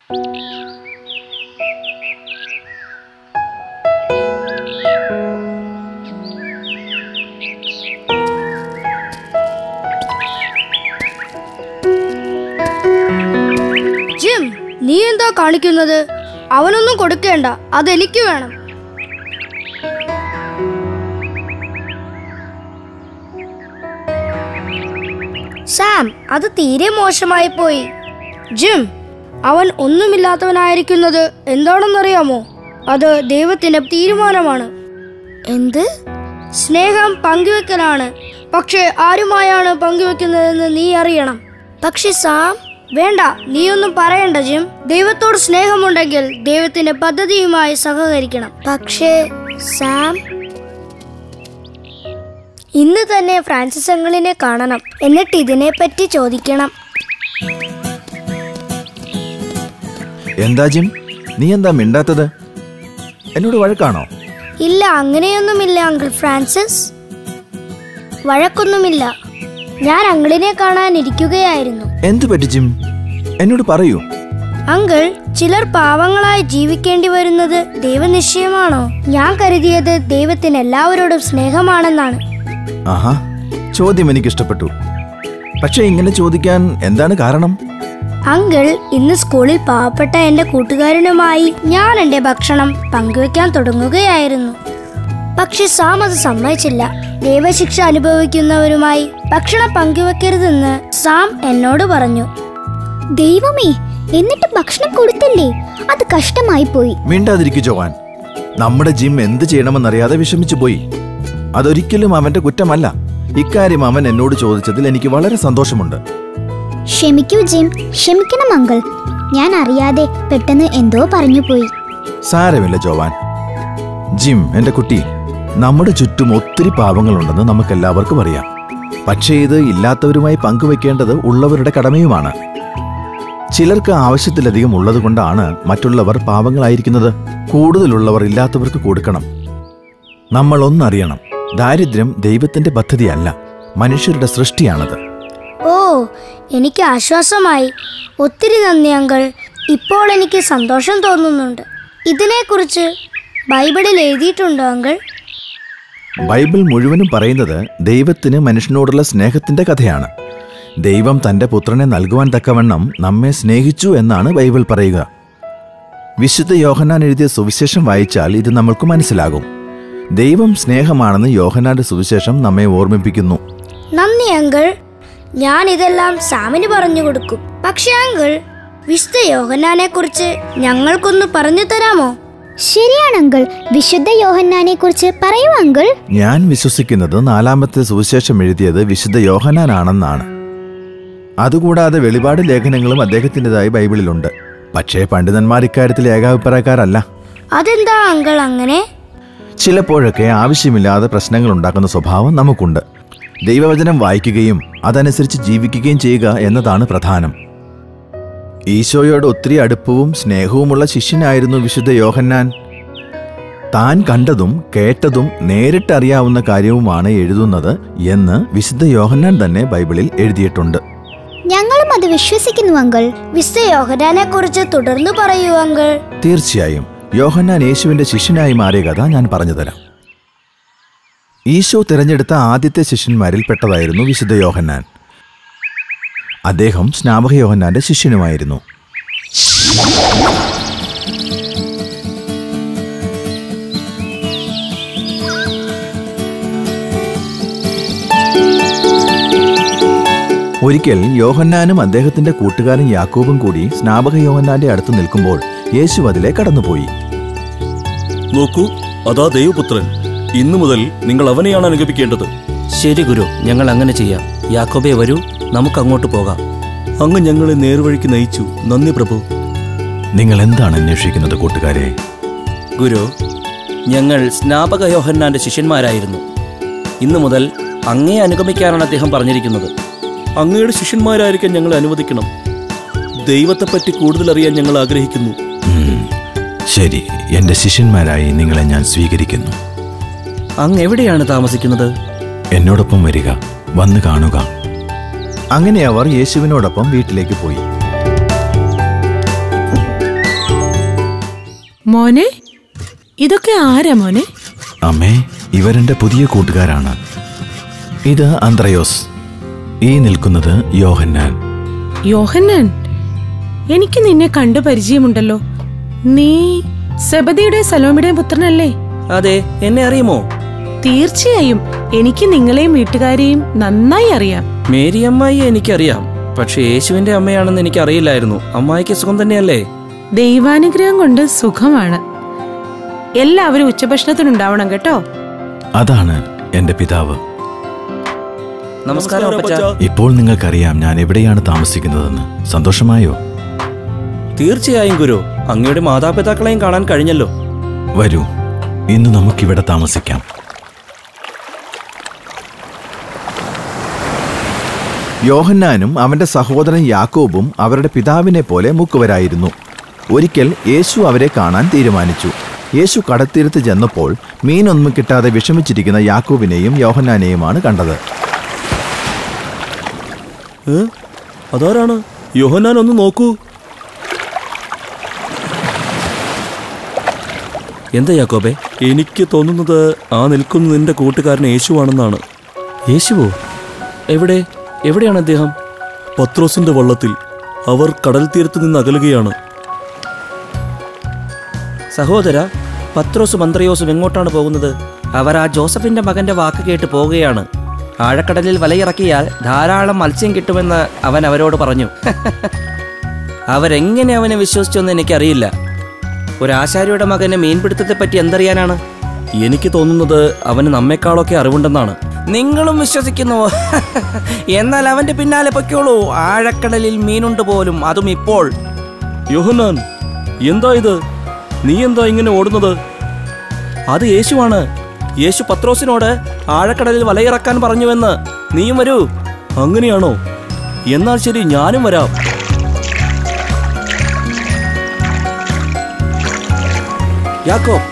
Gym, നീ എന്താ കാണിക്കുന്നത്? അവനൊന്നും കൊടുക്കേണ്ട, അതെനിക്ക് വേണം. സാം, അത് തീരെ മോശമായി പോയി. ജിം, അവൻ ഒന്നുമില്ലാത്തവനായിരിക്കുന്നത് എന്താണെന്നറിയാമോ? അത് ദൈവത്തിന്റെ തീരുമാനമാണ്. എന്ത്? സ്നേഹം പങ്കുവെക്കലാണ്. പക്ഷെ ആരുമായാണ് പങ്കുവെക്കുന്നതെന്ന് നീ അറിയണം. പക്ഷെ സാം, വേണ്ട, നീയൊന്നും പറയണ്ട ജിം. ദൈവത്തോട് സ്നേഹമുണ്ടെങ്കിൽ ദൈവത്തിന്റെ പദ്ധതിയുമായി സഹകരിക്കണം. പക്ഷേ സാം, ഇന്ന് തന്നെ ഫ്രാൻസിസ് അങ്കിളിനെ കാണണം. എന്നിട്ട് ഇതിനെപ്പറ്റി ചോദിക്കണം. എന്താ ജിം, നീ എന്താ മിണ്ടാത്തത്? എന്നോട് വഴക്കാണോ? ഇല്ല, അങ്ങനെയൊന്നുമില്ല അങ്കിൾ ഫ്രാൻസിസ്. വഴക്കൊന്നുമില്ല. ഞാൻ അങ്കിളിനെ കാണാൻ ഇരിക്കുകയായിരുന്നു. എന്തു പറ്റി ജിം? എന്നോട് പറയൂ. അങ്കിൾ, ചിലർ പാവങ്ങളായി ജീവിക്കേണ്ടി വരുന്നത് ദൈവനിശ്ചയമാണോ? ഞാൻ കരുതിയത് ദൈവത്തിന് എല്ലാവരോടും സ്നേഹമാണെന്നാണ്. ആഹാ, ചോദ്യം എനിക്ക് ഇഷ്ടപ്പെട്ടു. പക്ഷെ ഇങ്ങനെ ചോദിക്കാൻ എന്താണ് കാരണം? അങ്കിൾ, ഇന്ന് സ്കൂളിൽ പാവപ്പെട്ട എന്റെ കൂട്ടുകാരനുമായി ഞാൻ എന്റെ ഭക്ഷണം പങ്കുവെക്കാൻ തുടങ്ങുകയായിരുന്നു. പക്ഷെ സാം അത് സമ്മതിച്ചില്ല. ദൈവശിക്ഷ അനുഭവിക്കുന്നവരുമായി ഭക്ഷണം പങ്കുവെക്കരുതെന്ന് സാം എന്നോട് പറഞ്ഞു. ദൈവമേ, എന്നിട്ട് ഭക്ഷണം കൊടുത്തില്ലേ? അത് കഷ്ടമായി പോയി. മിണ്ടാതിരിക്കു ജോവാൻ. നമ്മുടെ ജിം എന്ത് ചെയ്യണമെന്നറിയാതെ വിഷമിച്ചു പോയി. അതൊരിക്കലും അവന്റെ കുറ്റമല്ല. ഇക്കാര്യം അവൻ എന്നോട് ചോദിച്ചതിൽ എനിക്ക് വളരെ സന്തോഷമുണ്ട്. ക്ഷമിക്കൂ ജിം, ക്ഷമിക്കണം അങ്കിൾ. ഞാൻ അറിയാതെ പെട്ടെന്ന് എന്തോ പറഞ്ഞു പോയി. സാരമില്ല ജോവാൻ. ജിം, എന്റെ കുട്ടി, നമ്മുടെ ചുറ്റും ഒത്തിരി പാവങ്ങളുണ്ടെന്ന് നമുക്കെല്ലാവർക്കും അറിയാം. പക്ഷേ ഇത് ഇല്ലാത്തവരുമായി പങ്കുവെക്കേണ്ടത് ഉള്ളവരുടെ കടമയുമാണ്. ചിലർക്ക് ആവശ്യത്തിലധികം ഉള്ളതുകൊണ്ടാണ് മറ്റുള്ളവർ പാവങ്ങളായിരിക്കുന്നത്. കൂടുതലുള്ളവർ ഇല്ലാത്തവർക്ക് കൊടുക്കണം. നമ്മൾ ഒന്നറിയണം, ദാരിദ്ര്യം ദൈവത്തിന്റെ പദ്ധതിയല്ല, മനുഷ്യരുടെ സൃഷ്ടിയാണത്. ഓ, എനിക്ക് ആശ്വാസമായി. ഒത്തിരി നന്ദി അങ്കിൾ. ഇപ്പോൾ എനിക്ക് സന്തോഷം തോന്നുന്നുണ്ട്. ഇതിനെക്കുറിച്ച് ബൈബിളിൽ എഴുതിയിട്ടുണ്ടോ അങ്കിൾ? ബൈബിൾ മുഴുവനും പറയുന്നത് ദൈവത്തിന് മനുഷ്യനോടുള്ള സ്നേഹത്തിന്റെ കഥയാണ്. ദൈവം തന്റെ പുത്രനെ നൽകുവാൻ തക്കവണ്ണം നമ്മെ സ്നേഹിച്ചു എന്നാണ് ബൈബിൾ പറയുക. വിശുദ്ധ യോഹന്നാൻ എഴുതിയ സുവിശേഷം വായിച്ചാൽ ഇത് നമ്മൾക്ക് മനസ്സിലാകും. ദൈവം സ്നേഹമാണെന്ന് യോഹന്നാന്റെ സുവിശേഷം നമ്മെ ഓർമ്മിപ്പിക്കുന്നു. നന്ദി അങ്കിൾ. ഞാൻ ഇതെല്ലാം സാമിന് പറഞ്ഞു കൊടുക്കും. പക്ഷെ അങ്കിൾ, വിശുദ്ധ യോഹന്നാനെ കുറിച്ച് ഞങ്ങൾക്കൊന്ന് പറഞ്ഞു തരാമോ? ശരിയാണ് അങ്കിൾ, വിശുദ്ധ യോഹന്നാനെ കുറിച്ച് പറയൂ അങ്കിൾ. ഞാൻ വിശ്വസിക്കുന്നത് 4-ാമത്തെ സുവിശേഷം എഴുതിയത് വിശുദ്ധ യോഹന്നാനാണെന്നാണ്. അതുകൂടാതെ വെളിപാട് ലേഖനങ്ങളും അദ്ദേഹത്തിൻ്റെതായി ബൈബിളിലുണ്ട്. പക്ഷേ പണ്ഡിതന്മാർ ഇക്കാര്യത്തിൽ ഏകാഭിപ്രായക്കാരല്ല. അതെന്താ അങ്കിൾ അങ്ങനെ? ചിലപ്പോഴൊക്കെ ആവശ്യമില്ലാതെ പ്രശ്നങ്ങൾ ഉണ്ടാക്കുന്ന സ്വഭാവം നമുക്കുണ്ട്. ദൈവവചനം വായിക്കുകയും അതനുസരിച്ച് ജീവിക്കുകയും ചെയ്യുക എന്നതാണ് പ്രധാനം. ഈശോയോട് ഒത്തിരി അടുപ്പവും സ്നേഹവുമുള്ള ശിഷ്യനായിരുന്നു വിശുദ്ധ യോഹന്നാൻ. താൻ കണ്ടതും കേട്ടതും നേരിട്ടറിയാവുന്ന കാര്യവുമാണ് എഴുതുന്നത് എന്ന് വിശുദ്ധ യോഹന്നാൻ തന്നെ ബൈബിളിൽ എഴുതിയിട്ടുണ്ട്. ഞങ്ങളും അത് വിശ്വസിക്കുന്നു അങ്കിൾ. വിശുദ്ധ യോഹന്നാനെ കുറിച്ച് തുടർന്ന് പറയൂ അങ്കിൾ. തീർച്ചയായും. യോഹന്നാൻ യേശുവിന്റെ ശിഷ്യനായി മാറിയ കഥ ഞാൻ പറഞ്ഞുതരാം. ഈശോ തിരഞ്ഞെടുത്ത ആദ്യത്തെ ശിഷ്യന്മാരിൽ പെട്ടതായിരുന്നു വിശുദ്ധ യോഹന്നാൻ. അദ്ദേഹം സ്നാപക യോഹന്നാന്റെ ശിഷ്യനുമായിരുന്നു. ഒരിക്കൽ യോഹന്നാനും അദ്ദേഹത്തിന്റെ കൂട്ടുകാരൻ യാക്കോബും കൂടി സ്നാപക യോഹന്നാന്റെ അടുത്ത് നിൽക്കുമ്പോൾ യേശു അതിലെ കടന്നുപോയി. നോക്കൂ, അതാ ദൈവപുത്രൻ. ഇന്നു മുതൽ നിങ്ങൾ അവനെയാണ് അനുഗമിക്കേണ്ടത്. ശരി ഗുരു, ഞങ്ങൾ അങ്ങനെ ചെയ്യാം. യാക്കോബേ, വരൂ, നമുക്ക് അങ്ങോട്ട് പോകാം. അങ്ങ് ഞങ്ങളെ നേർവഴിക്ക് നയിച്ചു. നന്ദി പ്രഭു. നിങ്ങൾ എന്താണ് അന്വേഷിക്കുന്നത് കൂട്ടുകാരെ? ഗുരു, ഞങ്ങൾ സ്നാപക യോഹന്നാന്റെ ശിഷ്യന്മാരായിരുന്നു. ഇന്നു മുതൽ അങ്ങയെ അനുഗമിക്കാനാണ് അദ്ദേഹം പറഞ്ഞിരിക്കുന്നത്. അങ്ങയുടെ ശിഷ്യന്മാരായിരിക്കാൻ ഞങ്ങളെ അനുവദിക്കണം. ദൈവത്തെപ്പറ്റി കൂടുതൽ അറിയാൻ ഞങ്ങൾ ആഗ്രഹിക്കുന്നു. ശരി, എന്റെ ശിഷ്യന്മാരായി നിങ്ങളെ ഞാൻ സ്വീകരിക്കുന്നു. അങ്ങ് എവിടെയാണ് താമസിക്കുന്നത്? എന്നോടൊപ്പം വരിക, വന്ന് കാണുക. അങ്ങനെ അവർ യേശുവിനോടൊപ്പം വീട്ടിലേക്ക് പോയി. മോനെ, ഇതൊക്കെ ആരാ മോനെ? അമ്മേ, ഇവരെന്റെ പുതിയ കൂട്ടുകാരാണ്. ഇത് അന്ത്രയോസ്. ഈ നിൽക്കുന്നത് യോഹന്നാൻ. യോഹന്നാൻ, എനിക്ക് നിന്നെ കണ്ടു പരിചയമുണ്ടല്ലോ. നീ സെബദിയുടെ സലോമിയുടെയും പുത്രനല്ലേ? അതെ, എന്നെ അറിയുമോ? തീർച്ചയായും എനിക്ക് നിങ്ങളെയും വീട്ടുകാരെയും നന്നായി അറിയാം. മേരി അമ്മായി എനിക്കറിയാം, പക്ഷെ യേശുവിന്റെ അമ്മയാണെന്ന് എനിക്ക് അറിയില്ലായിരുന്നു. അമ്മായിക്ക് സുഖം തന്നെയല്ലേ? ദൈവാനുഗ്രഹം കൊണ്ട് സുഖമാണ്. എല്ലാവരും ഉച്ചഭക്ഷണത്തിനുണ്ടാവണം കേട്ടോ. അതാണ് എന്റെ പിതാവ്. നമസ്കാരം അപ്പച്ചാ. ഇപ്പോൾ നിങ്ങൾക്കറിയാം ഞാൻ എവിടെയാണ് താമസിക്കുന്നതെന്ന്. സന്തോഷമായോ? തീർച്ചയായും ഗുരു, അങ്ങയുടെ മാതാപിതാക്കളെയും കാണാൻ കഴിഞ്ഞല്ലോ. വരൂ, ഇന്ന് നമുക്കിവിടെ താമസിക്കാം. യോഹന്നാനും അവന്റെ സഹോദരൻ യാക്കോബും അവരുടെ പിതാവിനെ പോലെ മുക്കുവരായിരുന്നു. ഒരിക്കൽ യേശു അവരെ കാണാൻ തീരുമാനിച്ചു. യേശു കടൽത്തീരത്ത് ചെന്നപ്പോൾ മീനൊന്നും കിട്ടാതെ വിഷമിച്ചിരിക്കുന്ന യാക്കോബിനെയും യോഹന്നാനെയുമാണ് കണ്ടത്. അതാരാണ്? യോഹന്നാൻ, ഒന്ന് നോക്കൂ. എന്താ യാക്കോബേ? എനിക്ക് തോന്നുന്നത് ആ നിൽക്കുന്ന നിന്റെ കൂട്ടുകാരൻ യേശുവാണെന്നാണ്. യേശുവോ? എവിടെയാണ് അദ്ദേഹം? പത്രോസിന്റെ വള്ളത്തിൽ. അവർ കടൽ തീരത്ത് നിന്ന് അകലുകയാണ്. സഹോദര, പത്രോസും അന്ത്രയോസും എങ്ങോട്ടാണ് പോകുന്നത്? അവർ ആ ജോസഫിന്റെ മകന്റെ വാക്ക് കേട്ട് പോവുകയാണ്. ആഴക്കടലിൽ വലയിറക്കിയാൽ ധാരാളം മത്സ്യം കിട്ടുമെന്ന് അവൻ അവരോട് പറഞ്ഞു. അവരെങ്ങനെ അവനെ വിശ്വസിച്ചെന്ന് എനിക്കറിയില്ല. ഒരാശാരിയുടെ മകന് മീൻപിടുത്തത്തെപ്പറ്റി എന്തറിയാനാണ്? എനിക്ക് തോന്നുന്നത് അവന് നമ്മെക്കാളൊക്കെ അറിവുണ്ടെന്നാണ്. നിങ്ങളും വിശ്വസിക്കുന്നുവോ? എന്നാൽ അവന്റെ പിന്നാലെ പൊയ്ക്കോളൂ. ആഴക്കടലിൽ മീനുണ്ട് പോലും, അതും ഇപ്പോൾ. യോഹന്നാൻ, എന്താ ഇത്? നീ എന്താ ഇങ്ങനെ ഓടുന്നത്? അത് യേശുവാണ്. യേശു പത്രോസിനോട് ആഴക്കടലിൽ വലയിറക്കാൻ പറഞ്ഞുവെന്ന്. നീയും വരൂ. അങ്ങനെയാണോ? എന്നാൽ ശരി, ഞാനും വരാം. യാക്കോബ്,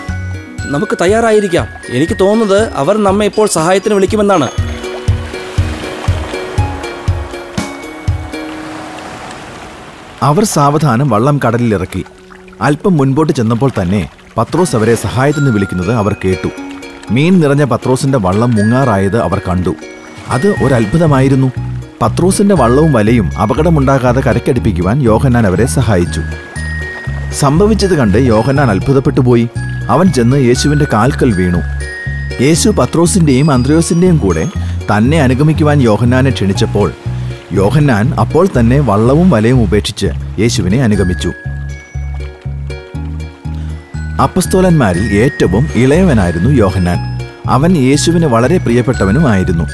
നമുക്ക് തയ്യാറായിരിക്കാം. എനിക്ക് തോന്നുന്നത് അവർ നമ്മെ ഇപ്പോൾ സഹായത്തിന് വിളിക്കുമെന്നാണ്. അവർ സാവധാനം വള്ളം കടലിലിറക്കി. അല്പം മുൻപോട്ട് ചെന്നപ്പോൾ തന്നെ പത്രോസ് അവരെ സഹായത്തിന് വിളിക്കുന്നത് അവർ കേട്ടു. മീൻ നിറഞ്ഞ പത്രോസിന്റെ വള്ളം മുങ്ങാറായത് അവർ കണ്ടു. അത് ഒരത്ഭുതമായിരുന്നു. പത്രോസിന്റെ വള്ളവും വലയും അപകടമുണ്ടാകാതെ കരയ്ക്കടിപ്പിക്കുവാൻ യോഹന്നാൻ അവരെ സഹായിച്ചു. സംഭവിച്ചത് കണ്ട് യോഹന്നാൻ അത്ഭുതപ്പെട്ടുപോയി. അവൻ ചെന്ന് യേശുവിന്റെ കാൽക്കൽ വീണു. യേശു പത്രോസിന്റെയും അന്ത്രയോസിന്റെയും കൂടെ തന്നെ അനുഗമിക്കുവാൻ യോഹന്നാനെ ക്ഷണിച്ചപ്പോൾ യോഹന്നാൻ അപ്പോൾ തന്നെ വള്ളവും വലയും ഉപേക്ഷിച്ച് യേശുവിനെ അനുഗമിച്ചു. അപ്പസ്തോലന്മാരിൽ ഏറ്റവും ഇളയവനായിരുന്നു യോഹന്നാൻ. അവൻ യേശുവിന് വളരെ പ്രിയപ്പെട്ടവനുമായിരുന്നു.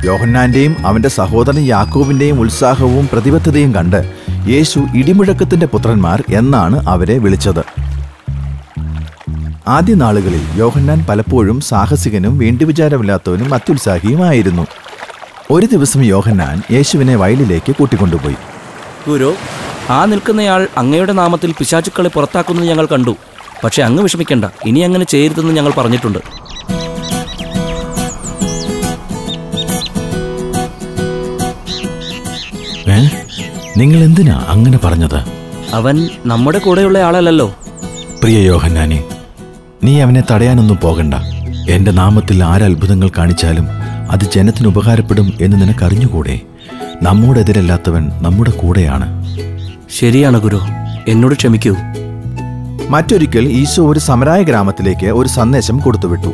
യോഹന്നാന്റെയും അവന്റെ സഹോദരൻ യാക്കോബിന്റെയും ഉത്സാഹവും പ്രതിബദ്ധതയും കണ്ട് യേശു ഇടിമുഴക്കത്തിന്റെ പുത്രന്മാർ എന്നാണ് അവരെ വിളിച്ചത്. ആദ്യ നാളുകളിൽ യോഹന്നാൻ പലപ്പോഴും സാഹസികനും വേണ്ടിവിചാരമില്ലാത്തവനും അത്യുത്സാഹിയുമായിരുന്നു. ഒരു ദിവസം യോഹന്നാൻ യേശുവിനെ വയലിലേക്ക് കൂട്ടിക്കൊണ്ടുപോയി. ഗുരു, ആ നിൽക്കുന്നയാൾ അങ്ങയുടെ നാമത്തിൽ പിശാചുക്കളെ പുറത്താക്കുന്നത് ഞങ്ങൾ കണ്ടു. പക്ഷെ അങ്ങ് വിഷമിക്കണ്ട, ഇനി അങ്ങനെ ചെയ്യരുതെന്ന് ഞങ്ങൾ പറഞ്ഞിട്ടുണ്ട്. നിങ്ങൾ എന്തിനാ അങ്ങനെ പറഞ്ഞത്? അവൻ നമ്മുടെ കൂടെയുള്ള ആളല്ലല്ലോ. പ്രിയ യോഹന്നാനെ, നീ അവനെ തടയാനൊന്നും പോകണ്ട. എന്റെ നാമത്തിൽ ആരത്ഭുതങ്ങൾ കാണിച്ചാലും അത് ജനത്തിന് ഉപകാരപ്പെടും എന്ന് നിനക്കറിഞ്ഞുകൂടെ? നമ്മോടെതിരല്ലാത്തവൻ നമ്മുടെ കൂടെയാണ്. ശരിയാണ് ഗുരു, എന്നോട് ക്ഷമിക്കൂ. മറ്റൊരിക്കൽ ഈശോ ഒരു സമരായ ഗ്രാമത്തിലേക്ക് ഒരു സന്ദേശം കൊടുത്തുവിട്ടു.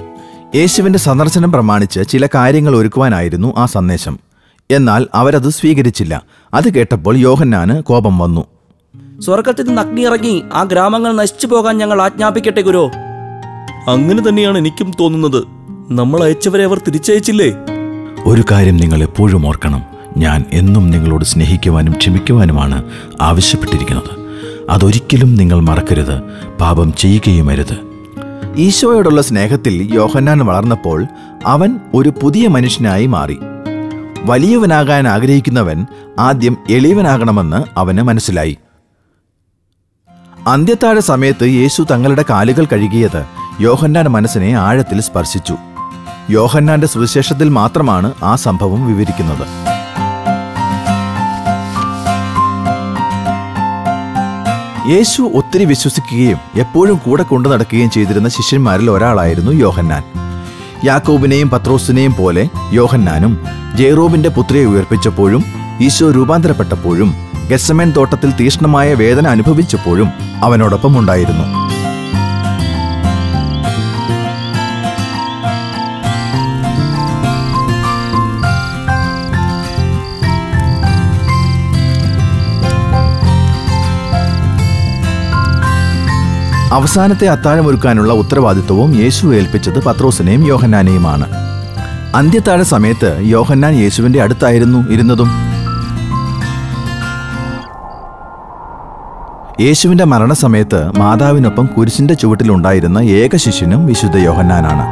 യേശുവിന്റെ സന്ദർശനം പ്രമാണിച്ച് ചില കാര്യങ്ങൾ ഒരുക്കുവാനായിരുന്നു ആ സന്ദേശം. എന്നാൽ അവരത് സ്വീകരിച്ചില്ല. അത് കേട്ടപ്പോൾ യോഹന്നാന് കോപം വന്നു. സ്വർഗത്തിൽ നിന്ന് അഗ്നി ഇറങ്ങി ആ ഗ്രാമങ്ങൾ നശിച്ചു പോകാൻ ഞങ്ങൾ ആജ്ഞാപിക്കട്ടെ ഗുരു. അങ്ങനെ തന്നെയാണ് എനിക്കും തോന്നുന്നത്. നമ്മൾ അയച്ചവരെ അവർ തിരിച്ചയച്ചില്ലേ? ഒരു കാര്യം നിങ്ങൾ എപ്പോഴും ഓർക്കണം. ഞാൻ എന്നും നിങ്ങളോട് സ്നേഹിക്കുവാനും ക്ഷമിക്കുവാനുമാണ് ആവശ്യപ്പെട്ടിരിക്കുന്നത്. അതൊരിക്കലും നിങ്ങൾ മറക്കരുത്. പാപം ചെയ്യുകയുമരുത്. ഈശോയോടുള്ള സ്നേഹത്തിൽ യോഹന്നാൻ വളർന്നപ്പോൾ അവൻ ഒരു പുതിയ മനുഷ്യനായി മാറി. വലിയവനാകാൻ ആഗ്രഹിക്കുന്നവൻ ആദ്യം എളിയവനാകണമെന്ന് അവന് മനസ്സിലായി. അന്ത്യത്താഴ സമയത്ത് യേശു തങ്ങളുടെ കാലുകൾ കഴുകിയത് യോഹന്നാന്റെ മനസ്സിനെ ആഴത്തിൽ സ്പർശിച്ചു. യോഹന്നാന്റെ സുവിശേഷത്തിൽ മാത്രമാണ് ആ സംഭവം വിവരിക്കുന്നത്. യേശു ഒത്തിരി വിശ്വസിക്കുകയും എപ്പോഴും കൂടെ കൊണ്ടു നടക്കുകയും ചെയ്തിരുന്ന ശിഷ്യന്മാരിൽ ഒരാളായിരുന്നു യോഹന്നാൻ. യാക്കോബിനെയും പത്രോസിനെയും പോലെ യോഹന്നാനും ജെറോബിന്റെ പുത്രിയെ ഉയർപ്പിച്ചപ്പോഴും ഈശോ രൂപാന്തരപ്പെട്ടപ്പോഴും ഗെത്സമേൻ തോട്ടത്തിൽ തീക്ഷ്ണമായ വേദന അനുഭവിച്ചപ്പോഴും അവനോടൊപ്പം ഉണ്ടായിരുന്നു. അവസാനത്തെ അത്താഴമൊരുക്കാനുള്ള ഉത്തരവാദിത്വവും യേശു ഏൽപ്പിച്ചത് പത്രോസിനെയും യോഹന്നാനെയുമാണ്. അന്ത്യത്താഴ സമയത്ത് യോഹന്നാൻ യേശുവിന്റെ അടുത്തായിരുന്നു ഇരുന്നതും. യേശുവിന്റെ മരണസമയത്ത് മാതാവിനൊപ്പം കുരിശിന്റെ ചുവട്ടിലുണ്ടായിരുന്ന ഏക ശിഷ്യനും വിശുദ്ധ യോഹന്നാനാണ്.